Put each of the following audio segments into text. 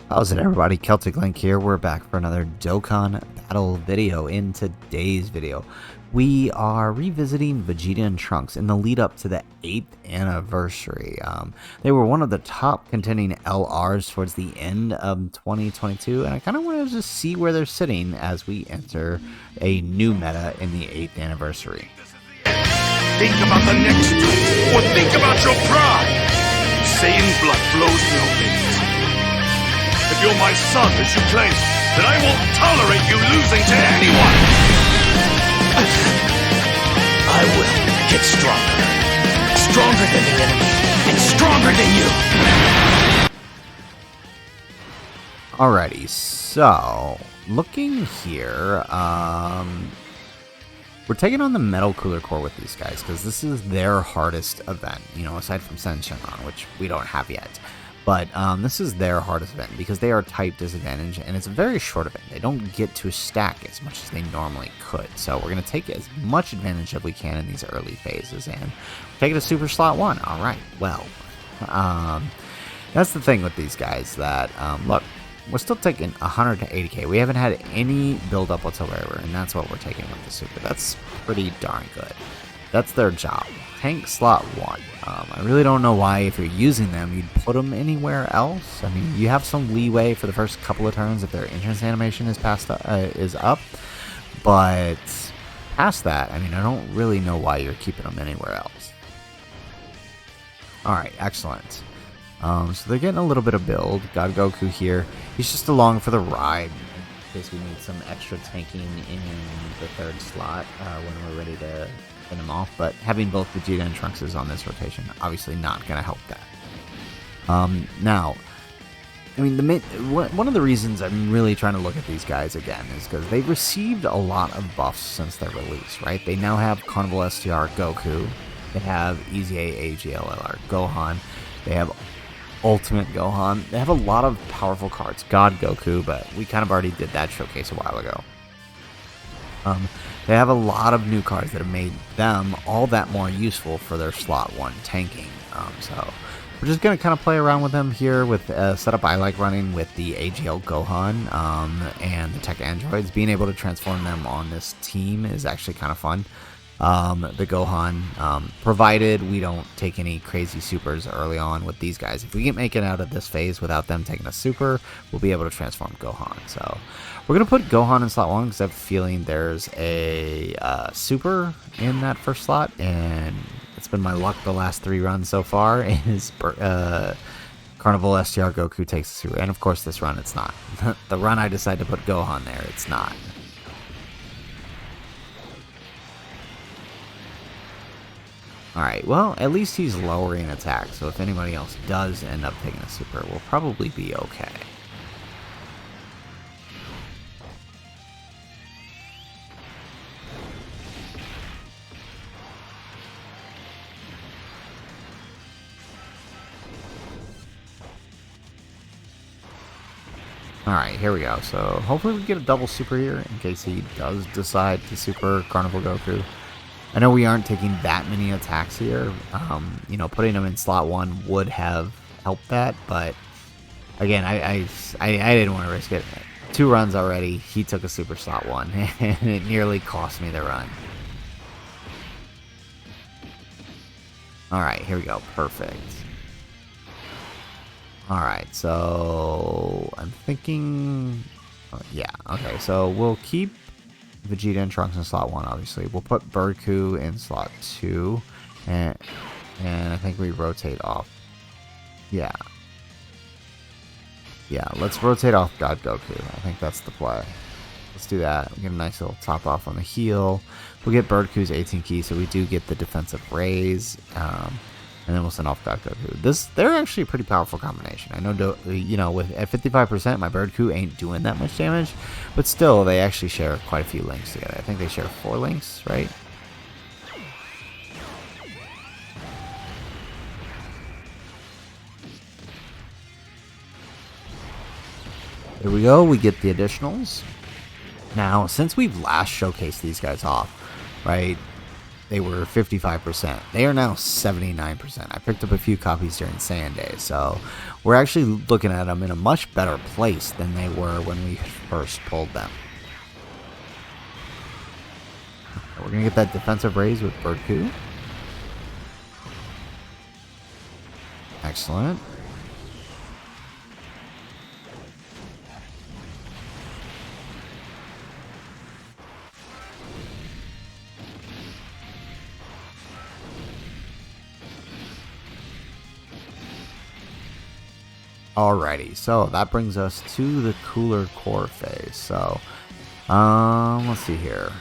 How's it, everybody? Celtic Link here. We're back for another Dokkan battle video. In today's video, we are revisiting Vegeta and Trunks in the lead up to the 8th anniversary. They were one of the top contending LRs towards the end of 2022, and I kind of wanted to see where they're sitting as we enter a new meta in the 8th anniversary. Think about the next or think about your pride. Saiyan blood flows in your veins. If you're my son, as you claim, then I won't tolerate you losing to anyone! I will get stronger. Stronger than the enemy, and stronger than you! Alrighty, so, looking here, we're taking on the Metal Cooler Core with these guys, because this is their hardest event, you know, aside from Senshinron, which we don't have yet. But this is their hardest event because they are type disadvantage, and it's a very short event. They don't get to stack as much as they normally could. So we're going to take as much advantage as we can in these early phases and take it to Super Slot 1. All right, well, that's the thing with these guys that, look, we're still taking 100 to 80k. We haven't had any build-up whatsoever, and that's what we're taking with the Super. That's pretty darn good. That's their job. Tank slot 1. I really don't know why, if you're using them, you'd put them anywhere else. I mean, you have some leeway for the first couple of turns if their entrance animation is up, but past that, I mean, I don't really know why you're keeping them anywhere else. Alright, excellent. So they're getting a little bit of build. God Goku here. He's just along for the ride in case we need some extra tanking in the third slot when we're ready to finish him off. But having both Vegeta and Trunks is on this rotation, obviously not going to help that. Now, I mean, one of the reasons I'm really trying to look at these guys again is because they've received a lot of buffs since their release, right? They now have Carnival STR Goku, they have EZA AGLLR Gohan, they have Ultimate Gohan. They have a lot of powerful cards. God Goku, but we kind of already did that showcase a while ago. They have a lot of new cards that have made them all that more useful for their slot 1 tanking. So we're just going to kind of play around with them here with a setup I like running with the AGL Gohan and the Tech Androids. Being able to transform them on this team is actually kind of fun. The Gohan, provided we don't take any crazy supers early on with these guys. If we can make it out of this phase without them taking a super, we'll be able to transform Gohan. So we're going to put Gohan in slot 1 because I have a feeling there's a super in that first slot, and it's been my luck the last 3 runs so far is Carnival STR Goku takes a super. And of course this run it's not. The run I decided to put Gohan there, it's not. Alright, well, at least he's lowering attack, so if anybody else does end up taking a super, we'll probably be okay. Alright, here we go. So hopefully we get a double super here in case he does decide to super Carnival Goku. I know we aren't taking that many attacks here. You know, putting them in slot 1 would have helped that, but again, I didn't want to risk it. 2 runs already, he took a super slot 1, and it nearly cost me the run. Alright, here we go. Perfect. Alright, so I'm thinking... yeah, okay, so we'll keep Vegeta and Trunks in slot 1, obviously. We'll put Birdku in slot 2, and I think we rotate off. Yeah, let's rotate off God Goku. I think that's the play. Let's do that. We get a nice little top off on the heel. We'll get Birdku's 18 key, so we do get the defensive raise, and then we'll send off God Goku. They're actually a pretty powerful combination. I know, you know, at 55%, my Birdku ain't doing that much damage, but still, they actually share quite a few links together. I think they share 4 links, right? Here we go. We get the additionals. Now, since we've last showcased these guys off, right? they were 55%. They are now 79%. I picked up a few copies during Saiyan Day, so we're actually looking at them in a much better place than they were when we first pulled them. We're going to get that defensive raise with Birdcoo. Excellent. Alrighty, so that brings us to the cooler core phase. So, let's see here.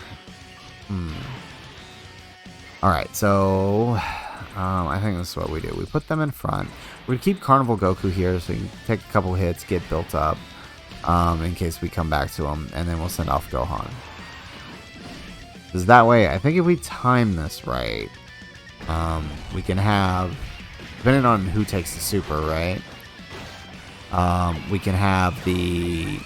Alright, so I think this is what we do. We put them in front. We keep Carnival Goku here so you can take a couple hits, get built up in case we come back to him, and then we'll send off Gohan. Because that way, I think if we time this right, we can have, depending on who takes the super, right? We can have the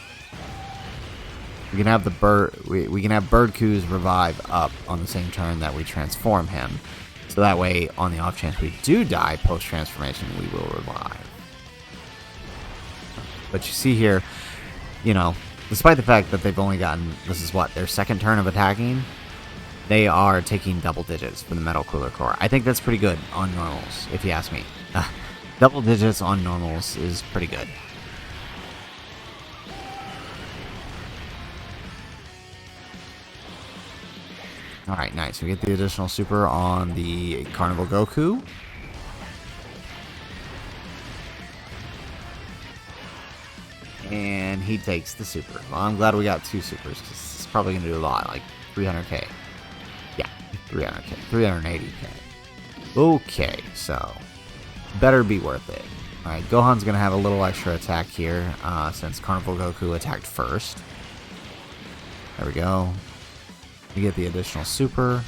Birdcoo's revive up on the same turn that we transform him. So that way, on the off chance we do die post transformation, we will revive. But you see here, you know, despite the fact that they've only gotten, this is what, their second turn of attacking, they are taking double digits for the Metal Cooler Core. I think that's pretty good on normals, if you ask me. Double digits on normals is pretty good. Alright, nice. We get the additional super on the Carnival Goku. And he takes the super. Well, I'm glad we got two supers, because it's probably going to do a lot, like 300k. Yeah, 300k. 380k. Okay, so better be worth it. Alright, Gohan's going to have a little extra attack here, since Carnival Goku attacked first. There we go. We get the additional super.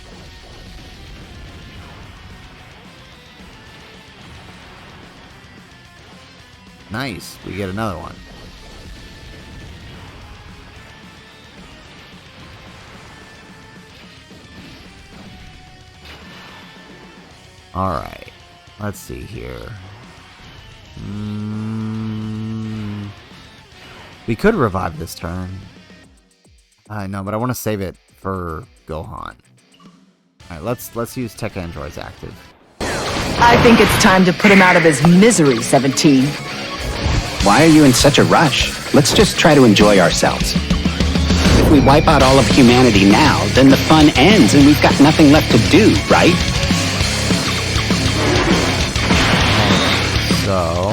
Nice, we get another one. Alright, let's see here. We could revive this turn. I know, but I want to save it for Gohan. Alright, let's use Tech Androids active. I think it's time to put him out of his misery, 17. Why are you in such a rush? Let's just try to enjoy ourselves. If we wipe out all of humanity now, then the fun ends and we've got nothing left to do, right? So,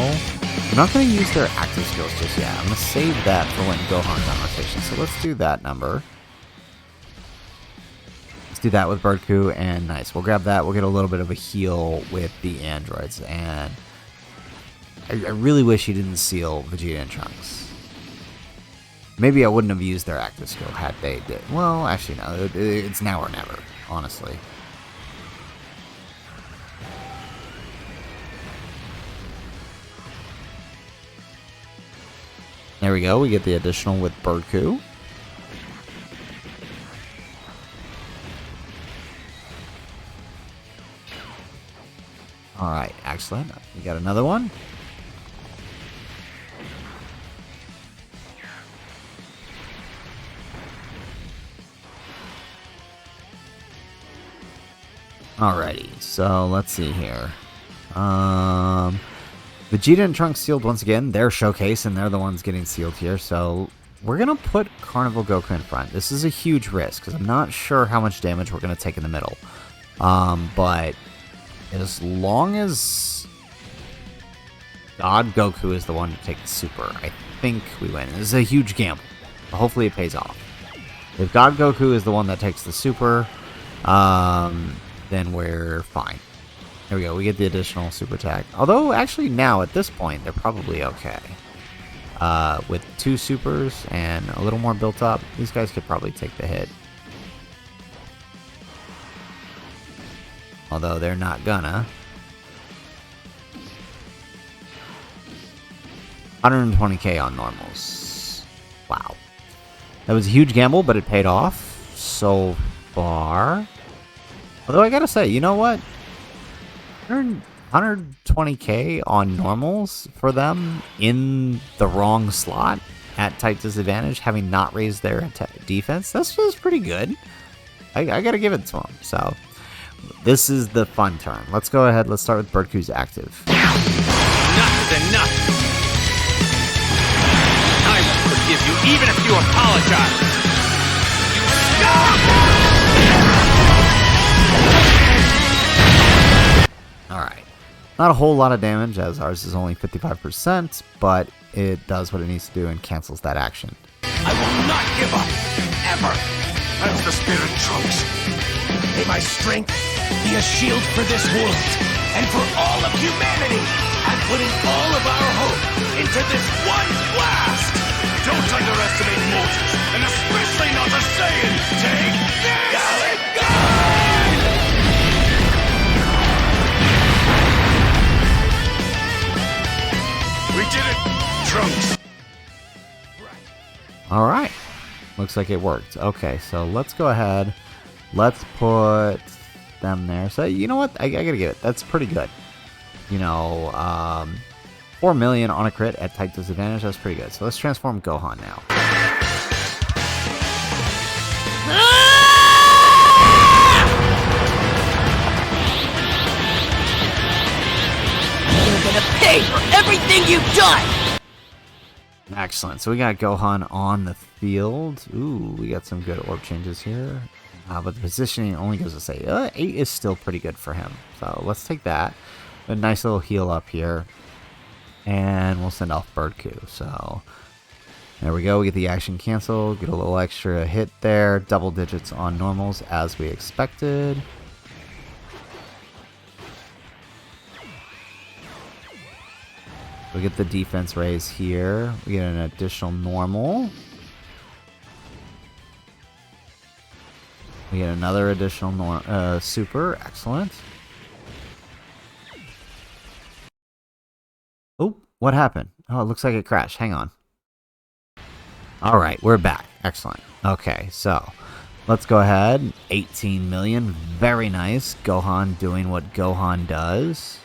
I'm not going to use their active skills just yet. I'm going to save that for when Gohan's on rotation. So let's do that number. Let's do that with Birdcoo, and nice. We'll grab that. We'll get a little bit of a heal with the androids, and I really wish he didn't seal Vegeta and Trunks. Maybe I wouldn't have used their active skill had they did. Well, actually, no. It's now or never, honestly. There we go. We get the additional with Birdcoo. Alright, excellent. We got another one. Alrighty, so let's see here. Vegeta and Trunks sealed once again. They're showcase, and they're the ones getting sealed here. So we're going to put Carnival Goku in front. This is a huge risk, because I'm not sure how much damage we're going to take in the middle. But as long as God Goku is the one to take the super, I think we win. This is a huge gamble. Hopefully it pays off. If God Goku is the one that takes the super, then we're fine. There we go. We get the additional super attack. Although, actually, now, at this point, they're probably okay. With two supers and a little more built up, these guys could probably take the hit. Although, they're not gonna. 120k on normals. Wow. That was a huge gamble, but it paid off so far. Although I gotta say, you know what? 120k on normals for them in the wrong slot at tight disadvantage, having not raised their defense. That's just pretty good. I gotta give it to them. So this is the fun turn. Let's go ahead. Let's start with Birdcoo's active. Enough is enough. I won't forgive you, even if you apologize. Alright. Not a whole lot of damage, as ours is only 55%, but it does what it needs to do and cancels that action. I will not give up, ever! That's the spirit, Trunks. May my strength be a shield for this world, and for all of humanity! I'm putting all of our hope into this one blast! Don't underestimate mortals, and especially not a Saiyan! Take this! Gallic Guard! We did it, Trunks! Alright. Looks like it worked. Okay, so let's go ahead. Let's put them there. So, you know what? I gotta give it. That's pretty good. You know, 4 million on a crit at tight disadvantage. That's pretty good. So let's transform Gohan now. You're gonna pay for everything you've done! Excellent. So we got Gohan on the field. Ooh, we got some good orb changes here. But the positioning only goes to say 8 is still pretty good for him. So let's take that. A nice little heal up here. And we'll send off Birdcoo. So there we go. We get the action cancel. Get a little extra hit there. Double digits on normals as we expected. We get the defense raise here. We get an additional normal. We get another additional super. Excellent. Oh, what happened? Oh, it looks like it crashed. Hang on. All right, we're back. Excellent. Okay, so let's go ahead. 18 million. Very nice. Gohan doing what Gohan does.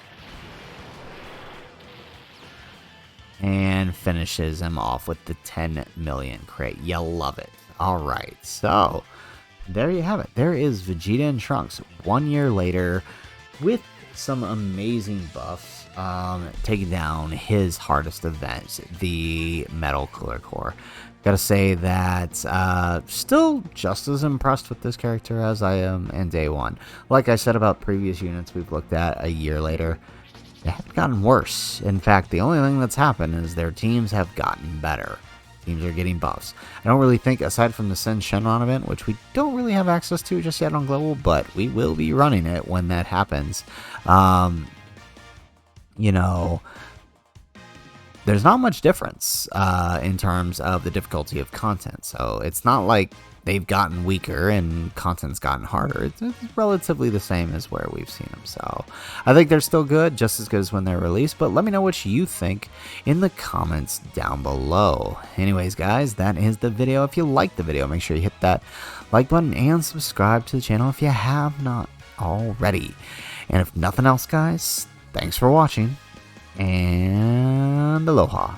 And finishes him off with the 10 million crate. You love it. Alright, so there you have it. There is Vegeta and Trunks 1 year later with some amazing buffs, taking down his hardest event, the Metal Cooler Core. Gotta say that still just as impressed with this character as I am in day one. Like I said about previous units we've looked at a year later, they have gotten worse. In fact, the only thing that's happened is their teams have gotten better. Teams are getting buffs. I don't really think, aside from the Sen Shenron event, which we don't really have access to just yet on Global, but we will be running it when that happens. You know, there's not much difference in terms of the difficulty of content. So it's not like they've gotten weaker and content's gotten harder. It's relatively the same as where we've seen them. So I think they're still good, just as good as when they're released. But let me know what you think in the comments down below. Anyways, guys, that is the video. If you liked the video, make sure you hit that like button and subscribe to the channel if you have not already. And if nothing else, guys, thanks for watching, and aloha.